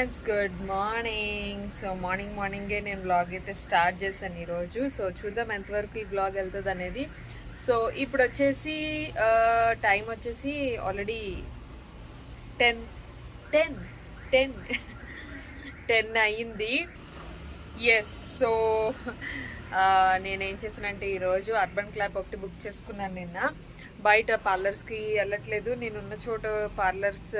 Friends, good morning. So మార్నింగే నేను blog అయితే స్టార్ట్ చేశాను ఈరోజు. సో చూద్దాం ఎంతవరకు ఈ బ్లాగ్ వెళ్తుంది అనేది. సో ఇప్పుడు వచ్చేసి టైం వచ్చేసి ఆల్రెడీ 10 10 10 అయ్యింది. ఎస్. సో నేనేం చేశానంటే ఈరోజు అర్బన్ క్లాబ్ ఒకటి బుక్ చేసుకున్నాను. నిన్న బయట పార్లర్స్కి వెళ్ళట్లేదు, నేనున్న చోట parlours.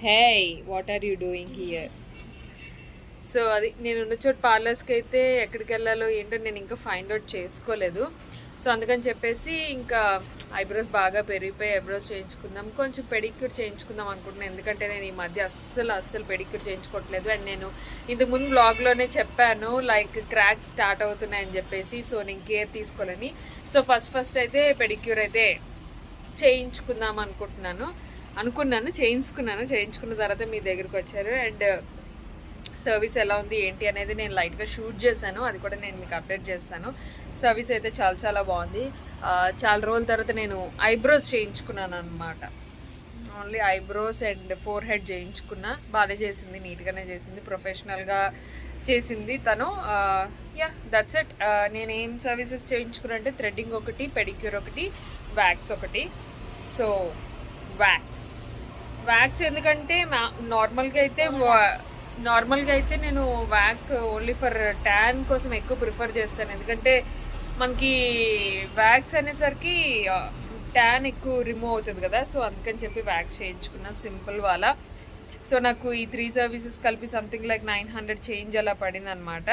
Hey, what are you doing here? So అది నేనున్న చోట పార్లర్స్కి అయితే ఎక్కడికి వెళ్ళాలో ఏంటో నేను ఇంకా ఫైండ్ అవుట్ చేసుకోలేదు. సో అందుకని చెప్పేసి ఇంకా ఐబ్రోస్ బాగా పెరిగిపోయి ఐబ్రోస్ చేయించుకుందాం, కొంచెం పెడిక్యూర్ చేయించుకుందాం అనుకుంటున్నాను. ఎందుకంటే నేను ఈ మధ్య అస్సలు పెడిక్యూర్ చేయించుకోవట్లేదు. అండ్ నేను ఇంతకుముందు బ్లాగ్లోనే చెప్పాను లైక్ క్రాక్స్ స్టార్ట్ అవుతున్నాయని చెప్పేసి. సో నేను కేర్ తీసుకోవాలని. సో ఫస్ట్ అయితే పెడిక్యూర్ అయితే చేయించుకుందాం చేయించుకున్న తర్వాత మీ దగ్గరికి వచ్చారు. అండ్ సర్వీస్ ఎలా ఉంది ఏంటి అనేది నేను లైట్గా షూట్ చేశాను, అది కూడా నేను మీకు అప్డేట్ చేస్తాను. సర్వీస్ అయితే చాలా బాగుంది. చాలా రోజుల తర్వాత నేను ఐబ్రోస్ చేయించుకున్నాను అనమాట. Only eyebrows and forehead చేయించుకున్నా. బాగానే చేసింది, నీట్గానే చేసింది, ప్రొఫెషనల్గా చేసింది తను. Yeah, that's it. నేనేం సర్వీసెస్ చేయించుకున్నా అంటే థ్రెడ్డింగ్ ఒకటి, పెడిక్యూర్ ఒకటి, వ్యాక్స్ ఒకటి. సో వ్యాక్స్ ఎందుకంటే నార్మల్గా అయితే నేను వ్యాక్స్ ఓన్లీ ఫర్ ట్యాన్ కోసం ఎక్కువ ప్రిఫర్ చేస్తాను. ఎందుకంటే మనకి వ్యాక్స్ అనేసరికి ట్యాన్ ఎక్కువ రిమూవ్ అవుతుంది కదా. సో అందుకని చెప్పి వ్యాక్స్ చేయించుకున్నా, సింపుల్ వాళ్ళ. సో నాకు ఈ 3 సర్వీసెస్ కలిపి సంథింగ్ లైక్ 900 చేంజ్ అలా పడింది అనమాట.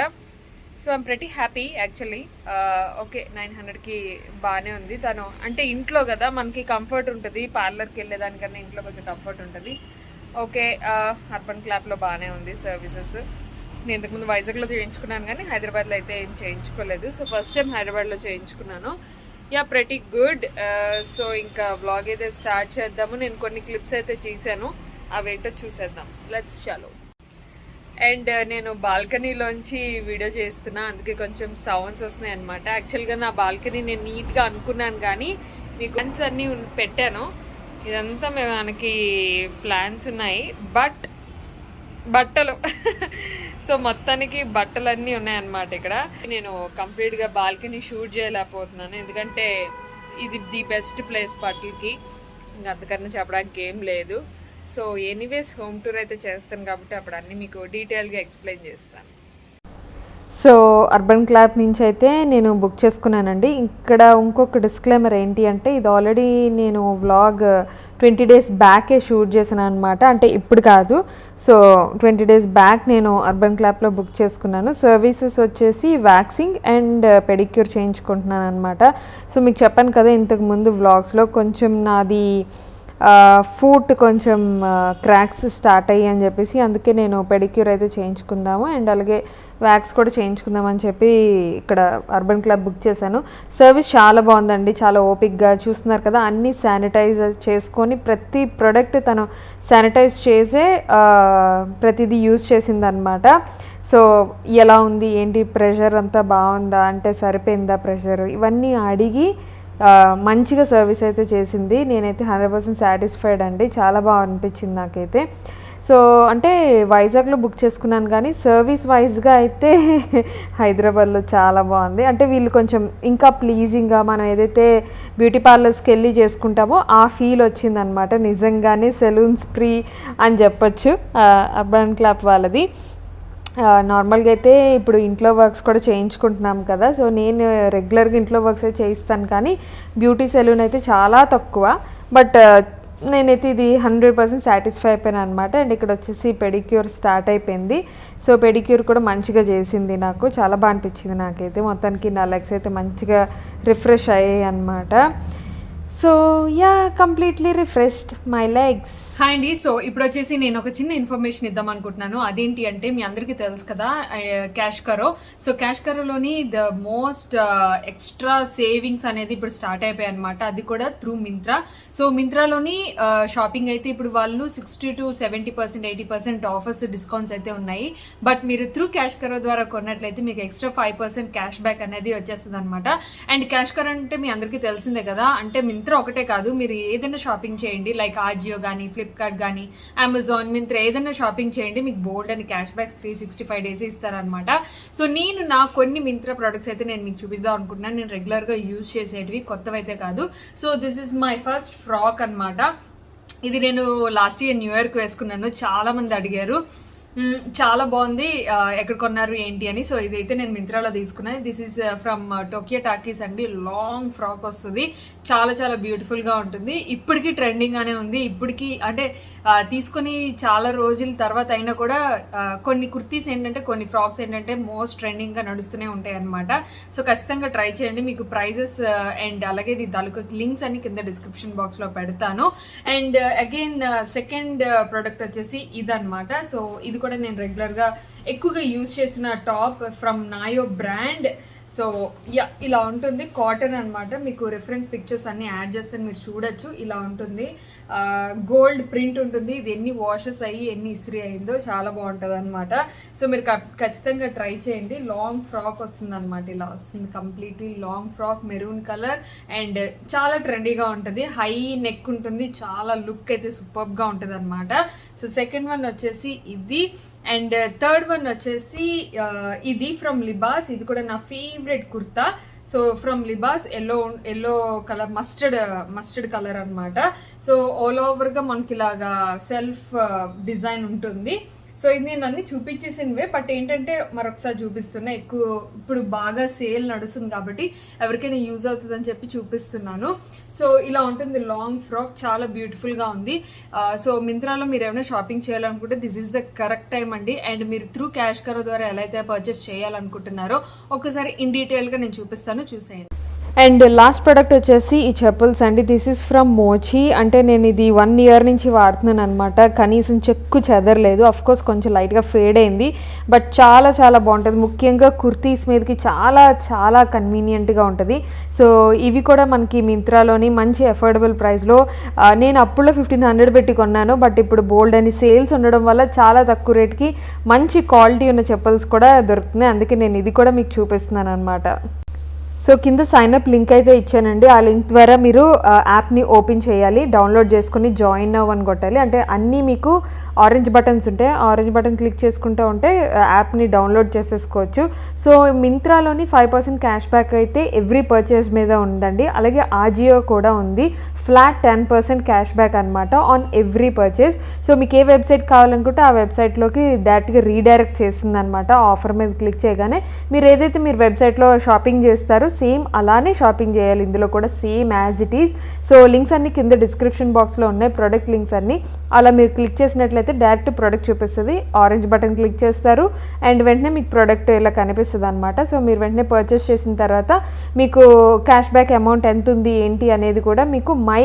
So I'm pretty happy actually. Okay, 900కి బాగానే ఉంది. తను అంటే ఇంట్లో కదా మనకి కంఫర్ట్ ఉంటుంది, పార్లర్కి వెళ్ళేదానికన్నా ఇంట్లో కొంచెం కంఫర్ట్ ఉంటుంది. ఓకే, అర్బన్ క్లాబ్లో బాగానే ఉంది సర్వీసెస్. నేను ఇంతకుముందు వైజాగ్లో చేయించుకున్నాను కానీ హైదరాబాద్లో అయితే ఏం చేయించుకోలేదు. సో ఫస్ట్ టైం హైదరాబాద్లో చేయించుకున్నాను. Yeah, pretty good. సో ఇంకా వ్లాగ్ అయితే స్టార్ట్ చేద్దాము. నేను కొన్ని క్లిప్స్ అయితే చేశాను, అవేంటో చూసేద్దాం. లెట్స్ చాలో. అండ్ నేను బాల్కనీలోంచి వీడియో చేస్తున్నా, అందుకే కొంచెం సౌండ్స్ వస్తున్నాయి అనమాట. యాక్చువల్గా నా బాల్కనీ నేను నీట్గా అనుకున్నాను కానీ మీకు ప్లాన్స్ అన్నీ పెట్టాను. ఇదంతా మనకి ప్లాన్స్ ఉన్నాయి, బట్టలు సో మొత్తానికి బట్టలన్నీ ఉన్నాయన్నమాట ఇక్కడ. నేను కంప్లీట్గా బాల్కనీ షూట్ చేయలేకపోతున్నాను ఎందుకంటే ఇది ది బెస్ట్ ప్లేస్ బట్టలకి, ఇంకా అంతకన్నా చెప్పడానికి ఏం లేదు. సో ఎనీవేస్ హోమ్ టూర్ అయితే చేస్తాను కాబట్టి అప్పుడు అన్నీ మీకు డీటెయిల్గా ఎక్స్ప్లెయిన్ చేస్తాను. సో అర్బన్ క్లాబ్ నుంచి అయితే నేను బుక్ చేసుకున్నానండి. ఇక్కడ ఇంకొక డిస్క్లైమర్ ఏంటి అంటే ఇది ఆల్రెడీ నేను వ్లాగ్ 20 days బ్యాకే షూట్ చేశాను అనమాట. అంటే ఇప్పుడు కాదు, సో 20 days బ్యాక్ నేను అర్బన్ క్లాబ్లో బుక్ చేసుకున్నాను. సర్వీసెస్ వచ్చేసి వ్యాక్సింగ్ అండ్ పెడిక్యూర్ చేయించుకుంటున్నాను అనమాట. సో మీకు చెప్పాను కదా ఇంతకుముందు వ్లాగ్స్లో కొంచెం నాది ఫూట్ కొంచెం క్రాక్స్ స్టార్ట్ అయ్యి అని చెప్పేసి అందుకే నేను పెడిక్యూర్ అయితే చేయించుకుందాము అండ్ అలాగే వ్యాక్స్ కూడా చేయించుకుందామని చెప్పి ఇక్కడ అర్బన్ క్లబ్ బుక్ చేశాను. సర్వీస్ చాలా బాగుందండి, చాలా ఓపిక్గా చూస్తున్నారు కదా. అన్నీ శానిటైజ్ చేసుకొని ప్రతి ప్రోడక్ట్ తను శానిటైజ్ చేసే ప్రతిదీ యూజ్ చేసిందనమాట. సో ఎలా ఉంది ఏంటి, ప్రెషర్ అంతా బాగుందా అంటే సరిపోయిందా ప్రెషర్, ఇవన్నీ అడిగి మంచిగా సర్వీస్ అయితే చేసింది. నేనైతే 100% సాటిస్ఫైడ్ అండి, చాలా బాగా అనిపించింది నాకైతే. సో అంటే వైజాగ్లో బుక్ చేసుకున్నాను కానీ సర్వీస్ వైజ్గా అయితే హైదరాబాద్లో చాలా బాగుంది. అంటే వీళ్ళు కొంచెం ఇంకా ప్లీజింగ్గా మనం ఏదైతే బ్యూటీ పార్లర్స్కి వెళ్ళి చేసుకుంటామో ఆ ఫీల్ వచ్చిందనమాట. నిజంగానే సెలూన్స్ ఫ్రీ అని చెప్పొచ్చు అర్బన్ క్లాబ్ వాళ్ళది. నార్మల్గా అయితే ఇప్పుడు ఇంట్లో వర్క్స్ కూడా చేయించుకుంటున్నాం కదా. సో నేను రెగ్యులర్గా ఇంట్లో వర్క్స్ అయితే చేయిస్తాను కానీ బ్యూటీ సెలూన్ అయితే చాలా తక్కువ. బట్ నేనైతే ఇది 100% సాటిస్ఫై అయిపోయాను అనమాట. అండ్ ఇక్కడ వచ్చేసి పెడిక్యూర్ స్టార్ట్ అయిపోయింది. సో పెడిక్యూర్ కూడా మంచిగా చేసింది, నాకు చాలా బాగా అనిపించింది నాకైతే. మొత్తానికి నా లెగ్స్ అయితే మంచిగా రిఫ్రెష్ అయ్యాయి అనమాట. So yeah, completely refreshed my legs. Hi అండి. సో ఇప్పుడు వచ్చేసి నేను ఒక చిన్న ఇన్ఫర్మేషన్ ఇద్దాం అనుకుంటున్నాను. అదేంటి అంటే మీ అందరికీ తెలుసు కదా క్యాష్ కరో. సో క్యాష్ కరోలోని ద మోస్ట్ ఎక్స్ట్రా సేవింగ్స్ అనేది ఇప్పుడు స్టార్ట్ అయిపోయాయి అనమాట, అది కూడా త్రూ మింత్రా. సో మింత్రాలోని షాపింగ్ అయితే ఇప్పుడు వాళ్ళు 60 to 70%, 80% ఆఫర్స్, డిస్కౌంట్స్ అయితే ఉన్నాయి. బట్ మీరు త్రూ క్యాష్ కరో ద్వారా కొన్నట్లయితే మీకు ఎక్స్ట్రా 5% క్యాష్ బ్యాక్ అనేది వచ్చేస్తుంది అనమాట. అండ్ క్యాష్ కరో అంటే మీ అందరికీ తెలిసిందే కదా, అంటే మింత్రా ఒకటే కాదు, మీరు ఏదైనా షాపింగ్ చేయండి లైక్ ఆజియో కానీ ఫ్లిప్కార్ట్ కానీ అమెజాన్, మింత్రా ఏదైనా షాపింగ్ చేయండి, మీకు బోల్డ్ అని క్యాష్ బ్యాక్స్ 365 days ఇస్తారనమాట. సో నేను నా కొన్ని మింత్రా ప్రోడక్ట్స్ అయితే నేను మీకు చూపిద్దాం అనుకుంటున్నాను. నేను రెగ్యులర్గా యూజ్ చేసేటివి, కొత్తవైతే కాదు. So this is my first frock అనమాట. ఇది నేను లాస్ట్ ఇయర్ న్యూ ఇయర్కి వేసుకున్నాను. చాలామంది అడిగారు, చాలా బాగుంది, ఎక్కడ కొన్నారు ఏంటి అని. సో ఇదైతే నేను మింత్రాలో తీసుకున్నాను. This is from Tokyo talkies అండి. లాంగ్ ఫ్రాక్ వస్తుంది, చాలా చాలా బ్యూటిఫుల్గా ఉంటుంది. ఇప్పటికీ ట్రెండింగ్గానే ఉంది. ఇప్పటికీ అంటే తీసుకొని చాలా రోజుల తర్వాత అయినా కూడా కొన్ని కుర్తీస్ ఏంటంటే, కొన్ని ఫ్రాక్స్ ఏంటంటే మోస్ట్ ట్రెండింగ్గా నడుస్తూనే ఉంటాయి అనమాట. సో ఖచ్చితంగా ట్రై చేయండి. మీకు ప్రైజెస్ అండ్ అలాగే ఇది తాలూకా లింక్స్ అన్ని కింద డిస్క్రిప్షన్ బాక్స్లో పెడతాను. అండ్ అగైన్ సెకండ్ ప్రోడక్ట్ వచ్చేసి ఇదనమాట. సో ఇది కూడా నేను రెగ్యులర్గా ఎక్కువగా యూజ్ చేసిన top from Nayo brand. So yeah, ఇలా ఉంటుంది. కాటన్ అనమాట. మీకు రిఫరెన్స్ పిక్చర్స్ అన్ని యాడ్ చేస్తాను, మీరు చూడొచ్చు. ఇలా ఉంటుంది, గోల్డ్ ప్రింట్ ఉంటుంది. ఇది ఎన్ని వాషెస్ అయ్యి ఎన్ని ఇస్త్రీ అయిందో చాలా బాగుంటుంది అనమాట. సో మీరు ఖచ్చితంగా ట్రై చేయండి. లాంగ్ ఫ్రాక్ వస్తుంది అనమాట. ఇలా వస్తుంది completely long frock, maroon colour and చాలా ట్రెండీగా ఉంటుంది. హై నెక్ ఉంటుంది, చాలా లుక్ అయితే సూపర్గా ఉంటుంది అనమాట. సో సెకండ్ వన్ వచ్చేసి ఇది. అండ్ థర్డ్ వన్ వచ్చేసి ఇది ఫ్రమ్ లిబాస్. ఇది కూడా నా favourite kurta. So from Libas, yellow colour, mustard colour అనమాట. సో ఆల్ ఓవర్గా మనకి ఇలాగా సెల్ఫ్ డిజైన్ ఉంటుంది. సో ఇది నేను అన్ని చూపించేసినవే, బట్ ఏంటంటే మరొకసారి చూపిస్తున్నా. ఎక్కువ ఇప్పుడు బాగా సేల్ నడుస్తుంది కాబట్టి ఎవరికైనా యూజ్ అవుతుందని చెప్పి చూపిస్తున్నాను. సో ఇలా ఉంటుంది లాంగ్ ఫ్రాక్, చాలా బ్యూటిఫుల్గా ఉంది. సో మింత్రాలో మీరు ఏమైనా షాపింగ్ చేయాలనుకుంటే this is the correct time అండి. అండ్ మీరు త్రూ క్యాష్ కరో ద్వారా ఎలా అయితే పర్చేస్ చేయాలనుకుంటున్నారో ఒకసారి ఇన్ డీటెయిల్గా నేను చూపిస్తాను, చూసేయండి. అండ్ లాస్ట్ ప్రోడక్ట్ వచ్చేసి ఈ చెప్పుల్స్ అండి. This is from Mochi. అంటే నేను ఇది 1 year నుంచి వాడుతున్నాను అనమాట. కనీసం చెక్కు చెదరలేదు. అఫ్కోర్స్ కొంచెం లైట్గా ఫేడ్ అయింది, బట్ చాలా చాలా బాగుంటుంది. ముఖ్యంగా కుర్తీస్ మీదకి చాలా చాలా కన్వీనియంట్గా ఉంటుంది. సో ఇవి కూడా మనకి మింత్రాలోని మంచి అఫోర్డబుల్ ప్రైస్లో, నేను అప్పుడులో 1500 పెట్టి కొన్నాను, బట్ ఇప్పుడు బోల్డ్ అని సేల్స్ ఉండడం వల్ల చాలా తక్కువ రేట్కి మంచి క్వాలిటీ ఉన్న చెప్పుల్స్ కూడా దొరుకుతున్నాయి. అందుకే నేను ఇది కూడా మీకు చూపిస్తున్నాను అనమాట. సో కింద సైన్అప్ లింక్ అయితే ఇచ్చానండి. ఆ లింక్ ద్వారా మీరు యాప్ని ఓపెన్ చేయాలి, డౌన్లోడ్ చేసుకుని జాయిన్ అవ్వని కొట్టాలి. అంటే అన్నీ మీకు ఆరెంజ్ బటన్స్ ఉంటాయి, ఆరెంజ్ బటన్ క్లిక్ చేసుకుంటూ ఉంటే యాప్ని డౌన్లోడ్ చేసేసుకోవచ్చు. సో మింత్రాలోని 5% క్యాష్ బ్యాక్ అయితే ఎవ్రీ పర్చేస్ మీద ఉందండి. అలాగే ఆజియో కూడా ఉంది, ఫ్లాట్ 10% క్యాష్ బ్యాక్ అనమాట ఆన్ ఎవ్రీ పర్చేస్. సో మీకు ఏ వెబ్సైట్ కావాలనుకుంటే ఆ వెబ్సైట్లోకి డైరెక్ట్గా రీడైరెక్ట్ చేస్తుంది అనమాట. ఆఫర్ మీద క్లిక్ చేయగానే మీరు ఏదైతే మీరు వెబ్సైట్లో షాపింగ్ చేస్తారో సేమ్ అలానే షాపింగ్ చేయాలి. ఇందులో కూడా same as it is. So links అన్ని కింద డిస్క్రిప్షన్ బాక్స్లో ఉన్నాయి, ప్రొడక్ట్ లింక్స్ అన్ని. అలా మీరు క్లిక్ చేసినట్లయితే డైరెక్ట్ ప్రొడక్ట్ చూపిస్తుంది. ఆరెంజ్ బటన్ క్లిక్ చేస్తారు అండ్ వెంటనే మీకు ప్రొడక్ట్ ఇలా కనిపిస్తుంది అనమాట. సో మీరు వెంటనే పర్చేస్ చేసిన తర్వాత మీకు క్యాష్ బ్యాక్ అమౌంట్ ఎంత ఉంది ఏంటి అనేది కూడా మీకు మై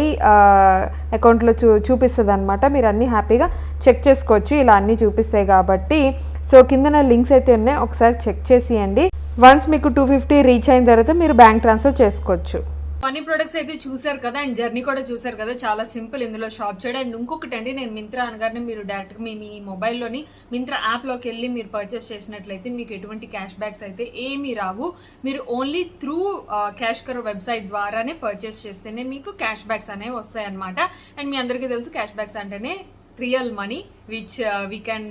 అకౌంట్లో చూపిస్తుంది అనమాట. మీరు అన్నీ హ్యాపీగా చెక్ చేసుకోవచ్చు, ఇలా అన్నీ చూపిస్తాయి కాబట్టి. సో కింద లింక్స్ అయితే ఉన్నాయి, ఒకసారి చెక్ చేసేయండి. వన్స్ మీకు 250 రీచ్ అయిన తర్వాత మీరు బ్యాంక్ ట్రాన్స్ఫర్ చేసుకోవచ్చు. అన్ని ప్రొడక్ట్స్ అయితే చూసారు కదా, అండ్ జర్నీ కూడా చూసారు కదా. చాలా సింపుల్ ఇందులో షాప్ చేయడం. అండ్ ఇంకొకటి అండి, నేను మింత్రా అనగానే మీరు డైరెక్ట్గా మీ మొబైల్లోని మింత్రా యాప్లోకి వెళ్ళి మీరు పర్చేస్ చేసినట్లయితే మీకు ఎటువంటి క్యాష్ బ్యాక్స్ అయితే ఏమీ రావు. మీరు ఓన్లీ త్రూ క్యాష్ కరో వెబ్సైట్ ద్వారానే పర్చేస్ చేస్తేనే మీకు క్యాష్ బ్యాక్స్ అనేవి వస్తాయి అనమాట. అండ్ మీ అందరికీ తెలుసు క్యాష్ బ్యాక్స్ అంటేనే real money which we can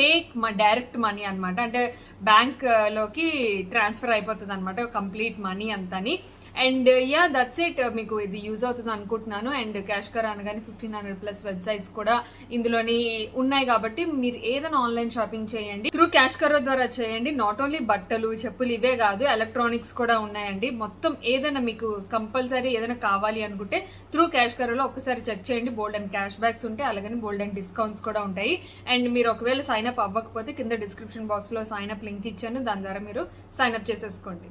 take direct money అనమాట. అంటే బ్యాంక్లోకి ట్రాన్స్ఫర్ అయిపోతుంది అనమాట కంప్లీట్ మనీ అంతని. And yeah that's it. మీకు ఇది యూజ్ అవుతుంది అనుకుంటున్నాను. అండ్ క్యాష్ కరో అనగానే 1500+ వెబ్సైట్స్ కూడా ఇందులోని ఉన్నాయి కాబట్టి మీరు ఏదైనా ఆన్లైన్ షాపింగ్ చేయండి, త్రూ క్యాష్ కరో ద్వారా చేయండి. నాట్ ఓన్లీ బట్టలు చెప్పులు ఇవే కాదు, ఎలక్ట్రానిక్స్ కూడా ఉన్నాయండి. మొత్తం ఏదైనా మీకు కంపల్సరీ ఏదైనా కావాలి అనుకుంటే త్రూ క్యాష్ కరోలో ఒకసారి చెక్ చేయండి. బోల్డ్ అండ్ క్యాష్ బ్యాక్స్ ఉంటాయి, అలాగని బోల్డ్ అండ్ డిస్కౌంట్స్ కూడా ఉంటాయి. అండ్ మీరు ఒకవేళ సైన్అప్ అవ్వకపోతే కింద డిస్క్రిప్షన్ బాక్స్లో సైన్అప్ లింక్ ఇచ్చాను, దాని ద్వారా మీరు సైన్అప్ చేసేసుకోండి.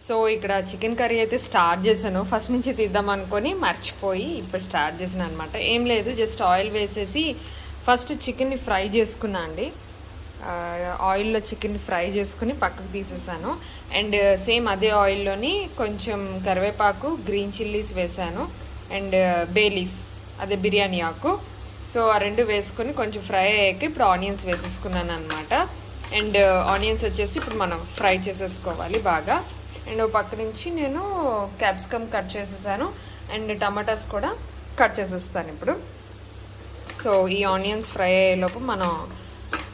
సో ఇక్కడ చికెన్ కర్రీ అయితే స్టార్ట్ చేశాను. ఫస్ట్ నుంచి తీద్దాం అనుకొని మర్చిపోయి ఇప్పుడు స్టార్ట్ చేశాను అనమాట. ఏం లేదు, జస్ట్ ఆయిల్ వేసేసి ఫస్ట్ చికెన్ని ఫ్రై చేసుకున్నా అండి. ఆయిల్లో చికెన్ని ఫ్రై చేసుకుని పక్కకు తీసేసాను. అండ్ సేమ్ అదే ఆయిల్లోని కొంచెం కరివేపాకు, గ్రీన్ చిల్లీస్ వేసాను అండ్ బే లీఫ్, అదే బిర్యానీ ఆకు. సో ఆ రెండు వేసుకొని కొంచెం ఫ్రై అయ్యాక ఇప్పుడు ఆనియన్స్ వేసేసుకున్నాను అనమాట. అండ్ ఆనియన్స్ వచ్చేసి ఇప్పుడు మనం ఫ్రై చేసేసుకోవాలి బాగా. అండ్ పక్క నుంచి నేను క్యాప్సికమ్ కట్ చేసేసాను అండ్ టమాటాస్ కూడా కట్ చేసేస్తాను ఇప్పుడు. సో ఈ ఆనియన్స్ ఫ్రై అయ్యేలోపు మనం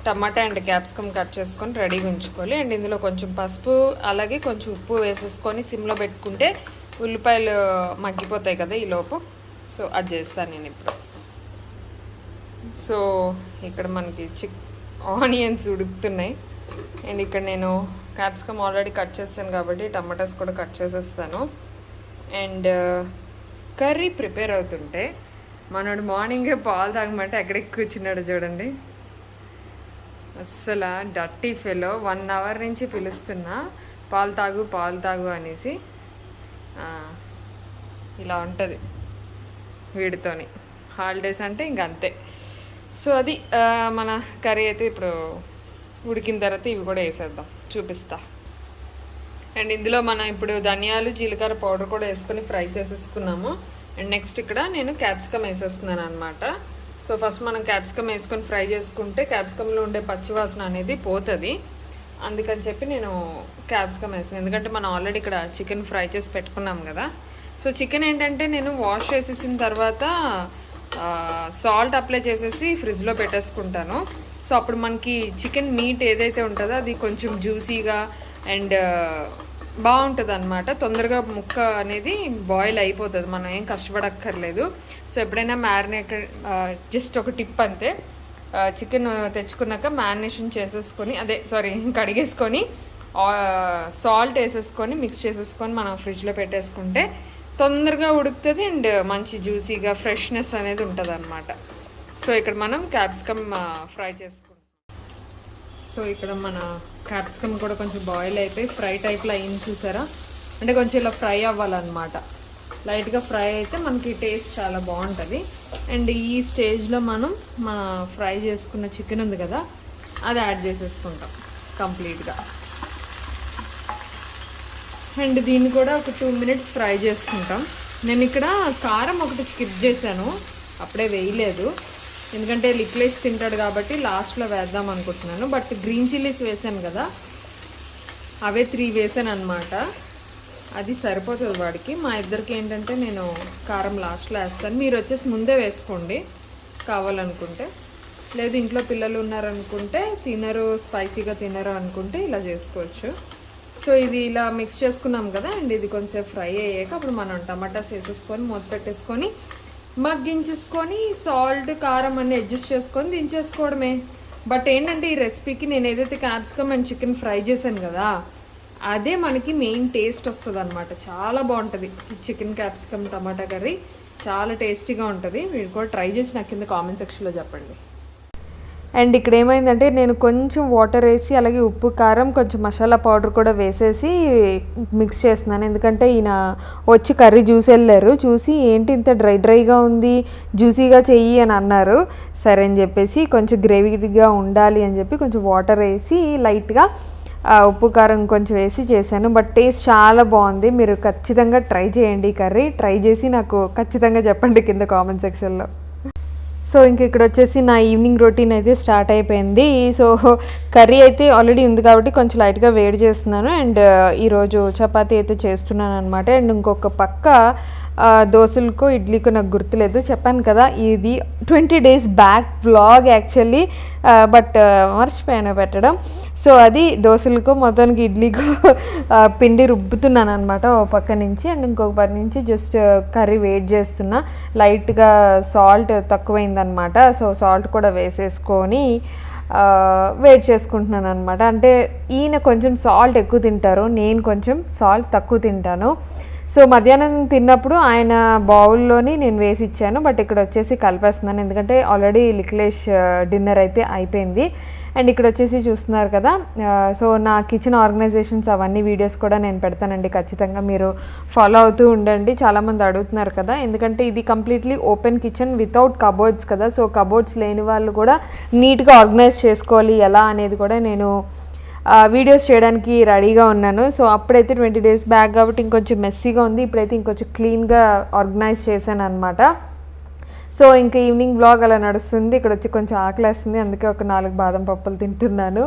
టమాటా అండ్ క్యాప్సికమ్ కట్ చేసుకొని రెడీగా ఉంచుకోవాలి. అండ్ ఇందులో కొంచెం పసుపు అలాగే కొంచెం ఉప్పు వేసేసుకొని సిమ్లో పెట్టుకుంటే ఉల్లిపాయలు మగ్గిపోతాయి కదా ఈలోపు. సో అది చేస్తాను నేను ఇప్పుడు. సో ఇక్కడ మనకి ఆనియన్స్ ఉడుకుతున్నాయి. అండ్ ఇక్కడ నేను క్యాప్సికమ్ ఆల్రెడీ కట్ చేస్తాను కాబట్టి టమాటాస్ కూడా కట్ చేసేస్తాను. అండ్ కర్రీ ప్రిపేర్ అవుతుంటే మనోడు మార్నింగే పాలు తాగమంటే ఎక్కడికి కూర్చున్నాడు చూడండి. అస్సలు డర్టీ ఫెలో 1 అవర్ నుంచి పిలుస్తున్నా పాలు తాగు అనేసి. ఇలా ఉంటుంది వీడితోని హాలిడేస్ అంటే ఇంక అంతే. సో అది మన కర్రీ అయితే ఇప్పుడు ఉడికిన తర్వాత ఇవి కూడా వేసేద్దాం, చూపిస్తా. అండ్ ఇందులో మనం ఇప్పుడు ధనియాలు జీలకర్ర పౌడర్ కూడా వేసుకొని ఫ్రై చేసేసుకున్నాము. అండ్ నెక్స్ట్ ఇక్కడ నేను క్యాప్సికమ్ వేసేస్తున్నాను అనమాట. సో ఫస్ట్ మనం క్యాప్సికమ్ వేసుకొని ఫ్రై చేసుకుంటే క్యాప్సికంలో ఉండే పచ్చివాసన అనేది పోతుంది. అందుకని చెప్పి నేను క్యాప్సికమ్ వేసాను, ఎందుకంటే మనం ఆల్రెడీ ఇక్కడ చికెన్ ఫ్రై చేసి పెట్టుకున్నాం కదా. సో చికెన్ ఏంటంటే నేను వాష్ చేసేసిన తర్వాత సాల్ట్ అప్లై చేసేసి ఫ్రిడ్జ్లో పెట్టేసుకుంటాను. సో అప్పుడు మనకి చికెన్ మీట్ ఏదైతే ఉంటుందో అది కొంచెం జ్యూసీగా అండ్ బాగుంటుంది అనమాట. తొందరగా ముక్క అనేది బాయిల్ అయిపోతుంది, మనం ఏం కష్టపడక్కర్లేదు. సో ఎప్పుడైనా జస్ట్ ఒక టిప్ అంతే, చికెన్ తెచ్చుకున్నాక మ్యారినేషన్ చేసేసుకొని కడిగేసుకొని సాల్ట్ వేసేసుకొని మిక్స్ చేసేసుకొని మనం ఫ్రిడ్జ్లో పెట్టేసుకుంటే తొందరగా ఉడుకుతుంది అండ్ మంచి జ్యూసీగా ఫ్రెష్నెస్ అనేది ఉంటుంది అనమాట. సో ఇక్కడ మనం క్యాప్సికమ్ ఫ్రై చేసుకుంటాం. సో ఇక్కడ మన క్యాప్సికమ్ కూడా కొంచెం బాయిల్ అయిపోయి ఫ్రై టైప్లో అయింది, చూసారా? అంటే కొంచెం ఇలా ఫ్రై అవ్వాలన్నమాట. లైట్గా ఫ్రై అయితే మనకి టేస్ట్ చాలా బాగుంటుంది. అండ్ ఈ స్టేజ్లో మనం మన ఫ్రై చేసుకున్న చికెన్ ఉంది కదా, అది యాడ్ చేసేసుకుంటాం కంప్లీట్గా. అండ్ దీన్ని కూడా ఒక 2 minutes ఫ్రై చేసుకుంటాం. నేను ఇక్కడ కారం ఒకటి స్కిప్ చేశాను, అప్పుడే వేయలేదు, ఎందుకంటే లిక్లేష్ తింటాడు కాబట్టి లాస్ట్లో వేద్దాం అనుకుంటున్నాను. బట్ గ్రీన్ చిల్లీస్ వేసాను కదా, అవే 3 వేసాను అనమాట. అది సరిపోతుంది వాడికి. మా ఇద్దరికి ఏంటంటే నేను కారం లాస్ట్లో వేస్తాను, మీరు వచ్చేసి ముందే వేసుకోండి కావాలనుకుంటే. లేదు ఇంట్లో పిల్లలు ఉన్నారనుకుంటే తినరు, స్పైసీగా తినరు అనుకుంటే ఇలా చేసుకోవచ్చు. సో ఇది ఇలా మిక్స్ చేసుకున్నాం కదా. అండ్ ఇది కొంచెంసేపు ఫ్రై అయ్యాక అప్పుడు మనం టమాటాస్ వేసేసుకొని మూత పెట్టేసుకొని మగ్గించేసుకొని సాల్ట్ కారం అన్నీ అడ్జస్ట్ చేసుకొని దించేసుకోవడమే. బట్ ఏంటంటే ఈ రెసిపీకి నేను ఏదైతే క్యాప్సికమ్ అండ్ చికెన్ ఫ్రై చేశాను కదా, అదే మనకి మెయిన్ టేస్ట్ వస్తుంది అనమాట. చాలా బాగుంటుంది చికెన్ క్యాప్సికమ్ టమాటా కర్రీ, చాలా టేస్టీగా ఉంటుంది. మీరు కూడా ట్రై చేసి నాకు కింద కామెంట్ సెక్షన్లో చెప్పండి. అండ్ ఇక్కడ ఏమైందంటే నేను కొంచెం వాటర్ వేసి అలాగే ఉప్పు కారం కొంచెం మసాలా పౌడర్ కూడా వేసేసి మిక్స్ చేస్తున్నాను. ఎందుకంటే ఈయన వచ్చి కర్రీ చూసి వెళ్ళారు, చూసి ఏంటి ఇంత డ్రైగా ఉంది, జ్యూసీగా చెయ్యి అని అన్నారు. సరే అని చెప్పేసి కొంచెం గ్రేవీగా ఉండాలి అని చెప్పి కొంచెం వాటర్ వేసి లైట్గా ఉప్పు కారం కొంచెం వేసి చేశాను. బట్ టేస్ట్ చాలా బాగుంది. మీరు ఖచ్చితంగా ట్రై చేయండి ఈ కర్రీ. ట్రై చేసి నాకు ఖచ్చితంగా చెప్పండి కింద కామెంట్ సెక్షన్లో. సో ఇంక ఇక్కడ వచ్చేసి నా ఈవినింగ్ రొటీన్ అయితే స్టార్ట్ అయిపోయింది. సో కర్రీ అయితే ఆల్రెడీ ఉంది కాబట్టి కొంచెం లైట్గా వేడి చేస్తున్నాను. అండ్ ఈరోజు చపాతీ అయితే చేస్తున్నాను అనమాట. అండ్ ఇంకొక పక్క దోశలకు ఇడ్లీకు నాకు గుర్తులేదు, చెప్పాను కదా ఇది 20 days back vlog actually, but మర్చిపోయాను పెట్టడం. సో అది దోశలకు మొత్తానికి ఇడ్లీకు పిండి రుబ్బుతున్నాను అనమాట ఓ పక్క నుంచి. అండ్ ఇంకొక పక్క నుంచి జస్ట్ కర్రీ వెయిట్ చేస్తున్నా. లైట్గా సాల్ట్ తక్కువైందనమాట, సో సాల్ట్ కూడా వేసేసుకొని వెయిట్ చేసుకుంటున్నాను అనమాట. అంటే ఈయన కొంచెం సాల్ట్ ఎక్కువ తింటారు, నేను కొంచెం సాల్ట్ తక్కువ తింటాను. సో మధ్యాహ్నం తిన్నప్పుడు ఆయన బౌల్లోని నేను వేసి ఇచ్చాను, బట్ ఇక్కడ వచ్చేసి కలిపేస్తున్నాను ఎందుకంటే ఆల్రెడీ లిక్లేష్ డిన్నర్ అయితే అయిపోయింది. అండ్ ఇక్కడ వచ్చేసి చూస్తున్నారు కదా, సో నా కిచెన్ ఆర్గనైజేషన్స్ అవన్నీ వీడియోస్ కూడా నేను పెడతానండి, ఖచ్చితంగా మీరు ఫాలో అవుతూ ఉండండి. చాలామంది అడుగుతున్నారు కదా, ఎందుకంటే ఇది completely open kitchen without cupboards కదా. సో కబోర్డ్స్ లేని వాళ్ళు కూడా నీట్గా ఆర్గనైజ్ చేసుకోవాలి ఎలా అనేది కూడా నేను వీడియోస్ చేయడానికి రెడీగా ఉన్నాను. సో అప్పుడైతే 20 days బ్యాక్ కాబట్టి ఇంకొంచెం మెస్సీగా ఉంది, ఇప్పుడైతే ఇంకొంచెం క్లీన్గా ఆర్గనైజ్ చేశాను అనమాట. సో ఇంకా ఈవినింగ్ వ్లాగ్ అలా నడుస్తుంది. ఇక్కడ వచ్చి కొంచెం ఆకలేస్తుంది, అందుకే ఒక 4 బాదం పప్పులు తింటున్నాను.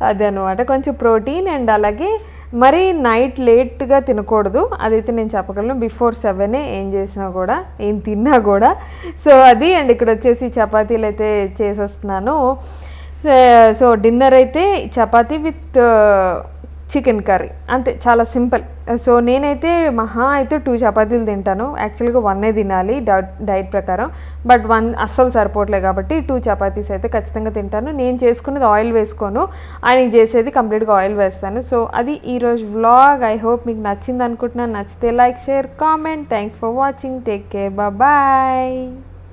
అదే అనమాట, కొంచెం ప్రోటీన్ అండ్ అలాగే మరి నైట్ లేట్గా తినకూడదు, అదైతే నేను చెప్పగలను. బిఫోర్ 7 ఏం చేసినా కూడా, ఏం తిన్నా కూడా. సో అది అండ్ ఇక్కడ వచ్చేసి చపాతీలు అయితే చేసేస్తున్నాను. సో డిన్నర్ అయితే చపాతీ విత్ చికెన్ కర్రీ, అంతే, చాలా సింపుల్. సో నేనైతే మహా అయితే 2 చపాతీలు తింటాను. యాక్చువల్గా 1 తినాలి డైట్ ప్రకారం, బట్ 1 అస్సలు సరిపోవట్లేదు కాబట్టి 2 చపాతీస్ అయితే ఖచ్చితంగా తింటాను. నేను చేసుకునేది ఆయిల్ వేసుకోను, ఆయన చేసేది కంప్లీట్గా ఆయిల్ వేస్తాను. సో అది ఈరోజు వ్లాగ్. ఐ హోప్ మీకు నచ్చింది అనుకుంటున్నాను. నచ్చితే like, share, comment. Thanks for watching. Take care, bye.